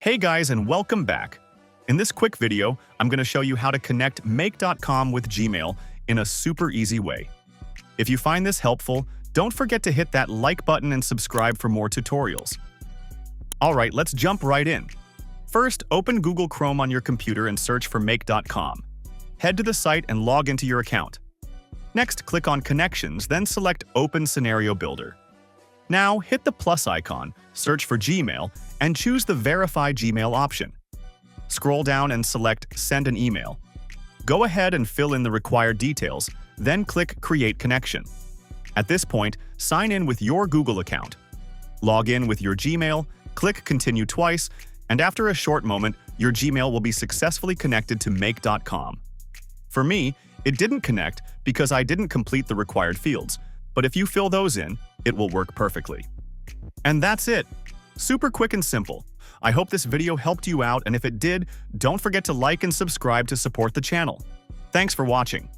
Hey guys, and welcome back. In this quick video, I'm going to show you how to connect make.com with Gmail in a super easy way. If you find this helpful, don't forget to hit that like button and subscribe for more tutorials. Alright, let's jump right in. First, open Google Chrome on your computer and search for make.com. Head to the site and log into your account. Next, click on Connections, then select Open Scenario Builder. Now, hit the plus icon, search for Gmail, and choose the Verify Gmail option. Scroll down and select Send an email. Go ahead and fill in the required details, then click Create Connection. At this point, sign in with your Google account. Log in with your Gmail, click Continue twice, and after a short moment, your Gmail will be successfully connected to make.com. For me, it didn't connect because I didn't complete the required fields, but if you fill those in, it will work perfectly. And that's it. Super quick and simple. I hope this video helped you out, and if it did, don't forget to like and subscribe to support the channel. Thanks for watching.